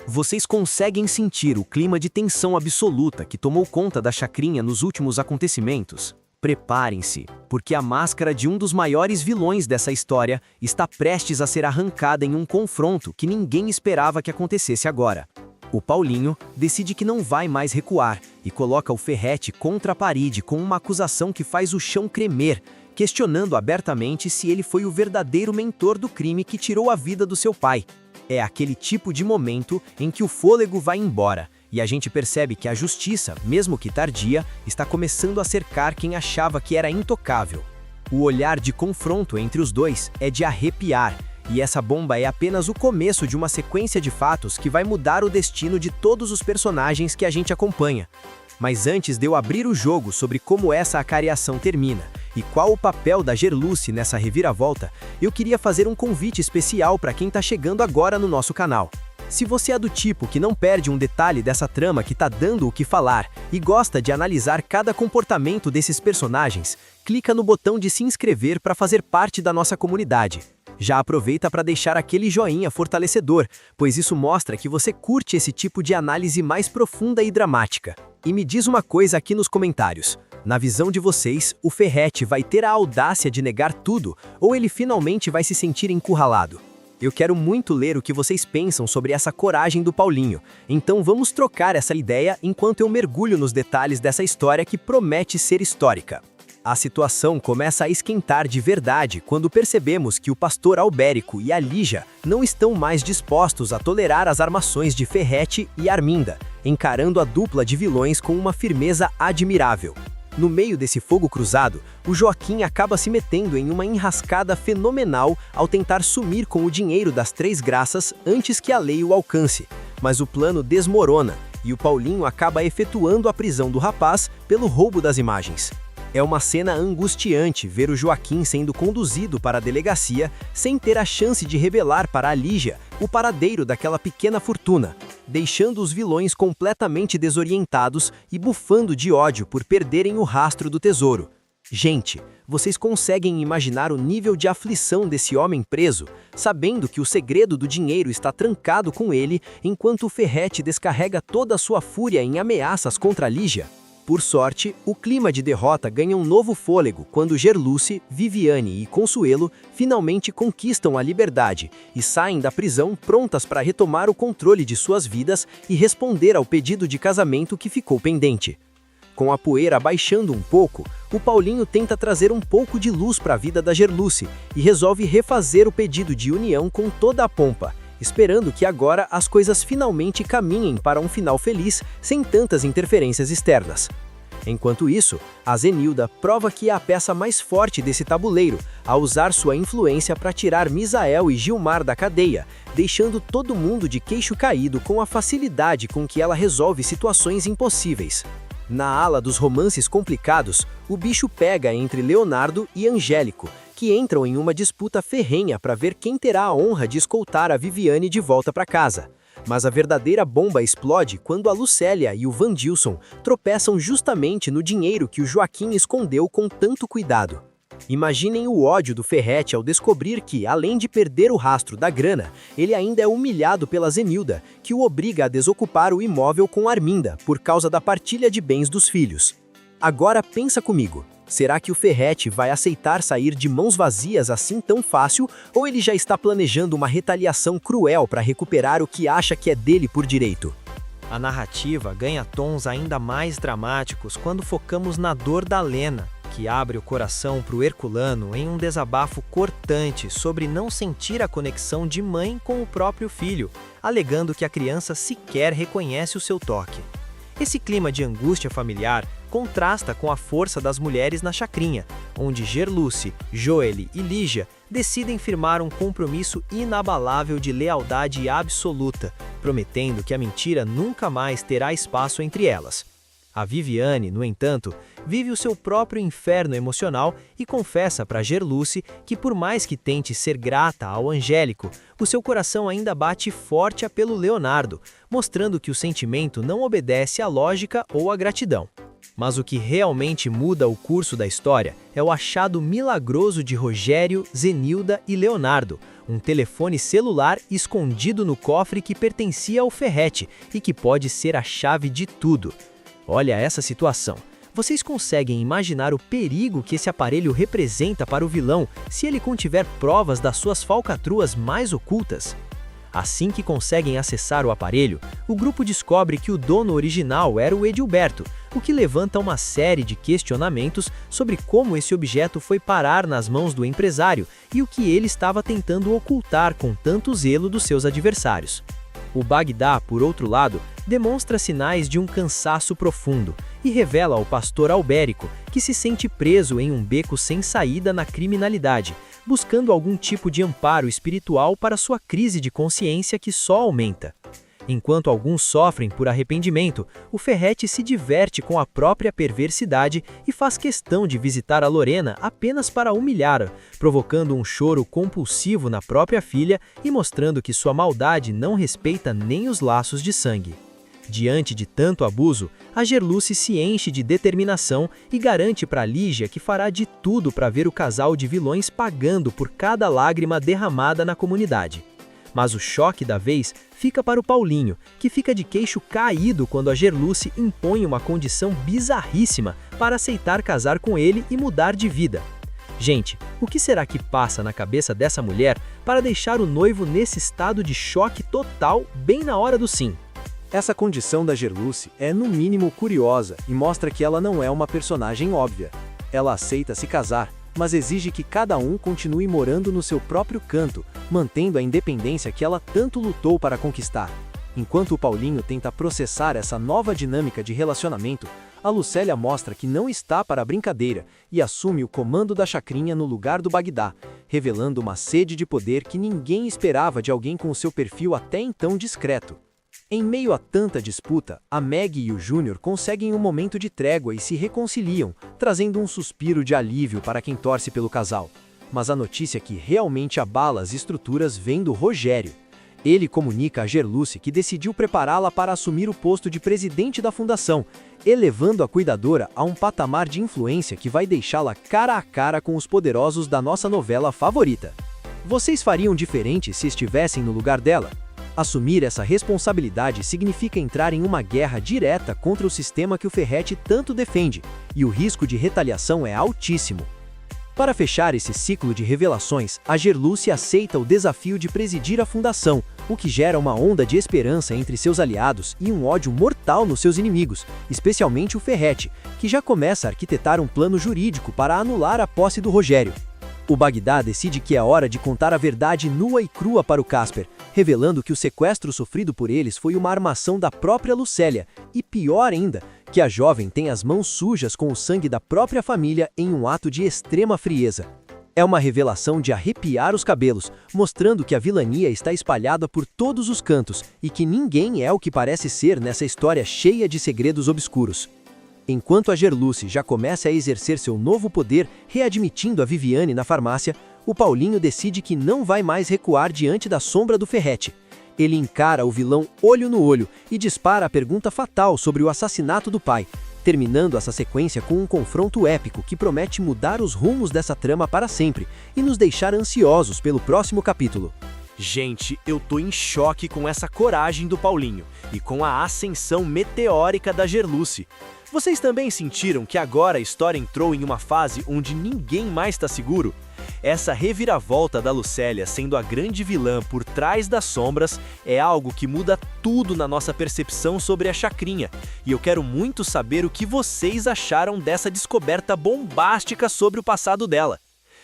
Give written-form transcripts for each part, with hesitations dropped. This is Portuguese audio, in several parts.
Vocês conseguem sentir o clima de tensão absoluta que tomou conta da chacrinha nos últimos acontecimentos? Preparem-se, porque a máscara de um dos maiores vilões dessa história está prestes a ser arrancada em um confronto que ninguém esperava que acontecesse agora. O Paulinho decide que não vai mais recuar e coloca o Ferrete contra a parede com uma acusação que faz o chão tremer, questionando abertamente se ele foi o verdadeiro mentor do crime que tirou a vida do seu pai. É aquele tipo de momento em que o fôlego vai embora, e a gente percebe que a justiça, mesmo que tardia, está começando a cercar quem achava que era intocável. O olhar de confronto entre os dois é de arrepiar, e essa bomba é apenas o começo de uma sequência de fatos que vai mudar o destino de todos os personagens que a gente acompanha. Mas antes de eu abrir o jogo sobre como essa acariação termina e qual o papel da Gerluce nessa reviravolta, eu queria fazer um convite especial para quem está chegando agora no nosso canal. Se você é do tipo que não perde um detalhe dessa trama que tá dando o que falar e gosta de analisar cada comportamento desses personagens, clica no botão de se inscrever para fazer parte da nossa comunidade. Já aproveita para deixar aquele joinha fortalecedor, pois isso mostra que você curte esse tipo de análise mais profunda e dramática. E me diz uma coisa aqui nos comentários. Na visão de vocês, o Ferrete vai ter a audácia de negar tudo ou ele finalmente vai se sentir encurralado? Eu quero muito ler o que vocês pensam sobre essa coragem do Paulinho, então vamos trocar essa ideia enquanto eu mergulho nos detalhes dessa história que promete ser histórica. A situação começa a esquentar de verdade quando percebemos que o pastor Albérico e a Lígia não estão mais dispostos a tolerar as armações de Ferrete e Arminda, encarando a dupla de vilões com uma firmeza admirável. No meio desse fogo cruzado, o Joaquim acaba se metendo em uma enrascada fenomenal ao tentar sumir com o dinheiro das Três Graças antes que a lei o alcance, mas o plano desmorona e o Paulinho acaba efetuando a prisão do rapaz pelo roubo das imagens. É uma cena angustiante ver o Joaquim sendo conduzido para a delegacia sem ter a chance de revelar para a Lígia o paradeiro daquela pequena fortuna, deixando os vilões completamente desorientados e bufando de ódio por perderem o rastro do tesouro. Gente, vocês conseguem imaginar o nível de aflição desse homem preso, sabendo que o segredo do dinheiro está trancado com ele enquanto o Ferrete descarrega toda a sua fúria em ameaças contra a Lígia? Por sorte, o clima de derrota ganha um novo fôlego quando Gerluce, Viviane e Consuelo finalmente conquistam a liberdade e saem da prisão prontas para retomar o controle de suas vidas e responder ao pedido de casamento que ficou pendente. Com a poeira baixando um pouco, o Paulinho tenta trazer um pouco de luz para a vida da Gerluce e resolve refazer o pedido de união com toda a pompa, esperando que agora as coisas finalmente caminhem para um final feliz sem tantas interferências externas. Enquanto isso, a Zenilda prova que é a peça mais forte desse tabuleiro, ao usar sua influência para tirar Misael e Gilmar da cadeia, deixando todo mundo de queixo caído com a facilidade com que ela resolve situações impossíveis. Na ala dos romances complicados, o bicho pega entre Leonardo e Angélico, que entram em uma disputa ferrenha para ver quem terá a honra de escoltar a Viviane de volta para casa. Mas a verdadeira bomba explode quando a Lucélia e o Vandilson tropeçam justamente no dinheiro que o Joaquim escondeu com tanto cuidado. Imaginem o ódio do Ferrete ao descobrir que, além de perder o rastro da grana, ele ainda é humilhado pela Zenilda, que o obriga a desocupar o imóvel com Arminda por causa da partilha de bens dos filhos. Agora pensa comigo. Será que o Ferrete vai aceitar sair de mãos vazias assim tão fácil, ou ele já está planejando uma retaliação cruel para recuperar o que acha que é dele por direito? A narrativa ganha tons ainda mais dramáticos quando focamos na dor da Lena, que abre o coração para o Herculano em um desabafo cortante sobre não sentir a conexão de mãe com o próprio filho, alegando que a criança sequer reconhece o seu toque. Esse clima de angústia familiar contrasta com a força das mulheres na chacrinha, onde Gerluce, Joely e Lígia decidem firmar um compromisso inabalável de lealdade absoluta, prometendo que a mentira nunca mais terá espaço entre elas. A Viviane, no entanto, vive o seu próprio inferno emocional e confessa para Gerluce que, por mais que tente ser grata ao Angélico, o seu coração ainda bate forte pelo Leonardo, mostrando que o sentimento não obedece à lógica ou à gratidão. Mas o que realmente muda o curso da história é o achado milagroso de Rogério, Zenilda e Leonardo, um telefone celular escondido no cofre que pertencia ao Ferrete e que pode ser a chave de tudo. Olha essa situação. Vocês conseguem imaginar o perigo que esse aparelho representa para o vilão se ele contiver provas das suas falcatruas mais ocultas? Assim que conseguem acessar o aparelho, o grupo descobre que o dono original era o Edilberto, o que levanta uma série de questionamentos sobre como esse objeto foi parar nas mãos do empresário e o que ele estava tentando ocultar com tanto zelo dos seus adversários. O Bagdá, por outro lado, demonstra sinais de um cansaço profundo e revela ao pastor Albérico que se sente preso em um beco sem saída na criminalidade, buscando algum tipo de amparo espiritual para sua crise de consciência que só aumenta. Enquanto alguns sofrem por arrependimento, o Ferrete se diverte com a própria perversidade e faz questão de visitar a Lorena apenas para humilhá-la, provocando um choro compulsivo na própria filha e mostrando que sua maldade não respeita nem os laços de sangue. Diante de tanto abuso, a Gerluce se enche de determinação e garante para Lígia que fará de tudo para ver o casal de vilões pagando por cada lágrima derramada na comunidade. Mas o choque da vez fica para o Paulinho, que fica de queixo caído quando a Gerluce impõe uma condição bizarríssima para aceitar casar com ele e mudar de vida. Gente, o que será que passa na cabeça dessa mulher para deixar o noivo nesse estado de choque total bem na hora do sim? Essa condição da Gerluce é no mínimo curiosa e mostra que ela não é uma personagem óbvia. Ela aceita se casar, mas exige que cada um continue morando no seu próprio canto, mantendo a independência que ela tanto lutou para conquistar. Enquanto o Paulinho tenta processar essa nova dinâmica de relacionamento, a Lucélia mostra que não está para brincadeira e assume o comando da chacrinha no lugar do Bagdá, revelando uma sede de poder que ninguém esperava de alguém com o seu perfil até então discreto. Em meio a tanta disputa, a Meg e o Júnior conseguem um momento de trégua e se reconciliam, trazendo um suspiro de alívio para quem torce pelo casal. Mas a notícia que realmente abala as estruturas vem do Rogério. Ele comunica a Gerluce que decidiu prepará-la para assumir o posto de presidente da fundação, elevando a cuidadora a um patamar de influência que vai deixá-la cara a cara com os poderosos da nossa novela favorita. Vocês fariam diferente se estivessem no lugar dela? Assumir essa responsabilidade significa entrar em uma guerra direta contra o sistema que o Ferrete tanto defende, e o risco de retaliação é altíssimo. Para fechar esse ciclo de revelações, a Gerluce aceita o desafio de presidir a fundação, o que gera uma onda de esperança entre seus aliados e um ódio mortal nos seus inimigos, especialmente o Ferrete, que já começa a arquitetar um plano jurídico para anular a posse do Rogério. O Bagdá decide que é hora de contar a verdade nua e crua para o Casper, revelando que o sequestro sofrido por eles foi uma armação da própria Lucélia, e pior ainda, que a jovem tem as mãos sujas com o sangue da própria família em um ato de extrema frieza. É uma revelação de arrepiar os cabelos, mostrando que a vilania está espalhada por todos os cantos e que ninguém é o que parece ser nessa história cheia de segredos obscuros. Enquanto a Gerluce já começa a exercer seu novo poder, readmitindo a Viviane na farmácia, o Paulinho decide que não vai mais recuar diante da sombra do Ferrete. Ele encara o vilão olho no olho e dispara a pergunta fatal sobre o assassinato do pai, terminando essa sequência com um confronto épico que promete mudar os rumos dessa trama para sempre e nos deixar ansiosos pelo próximo capítulo. Gente, eu tô em choque com essa coragem do Paulinho e com a ascensão meteórica da Gerluce. Vocês também sentiram que agora a história entrou em uma fase onde ninguém mais está seguro? Essa reviravolta da Lucélia sendo a grande vilã por trás das sombras é algo que muda tudo na nossa percepção sobre a chacrinha. E eu quero muito saber o que vocês acharam dessa descoberta bombástica sobre o passado dela.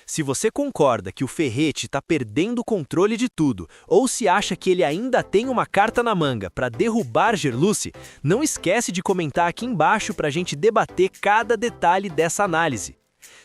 Se você concorda que o Ferrete está perdendo o controle de tudo, ou se acha que ele ainda tem uma carta na manga para derrubar Gerluce, não esquece de comentar aqui embaixo para a gente debater cada detalhe dessa análise.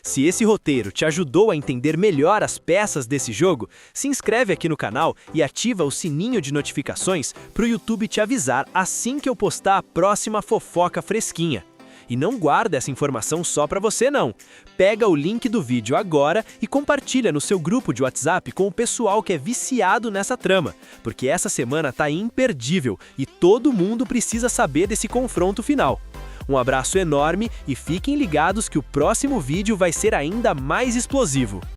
Se esse roteiro te ajudou a entender melhor as peças desse jogo, se inscreve aqui no canal e ativa o sininho de notificações para o YouTube te avisar assim que eu postar a próxima fofoca fresquinha. E não guarda essa informação só para você não. Pega o link do vídeo agora e compartilha no seu grupo de WhatsApp com o pessoal que é viciado nessa trama, porque essa semana tá imperdível e todo mundo precisa saber desse confronto final. Um abraço enorme e fiquem ligados que o próximo vídeo vai ser ainda mais explosivo.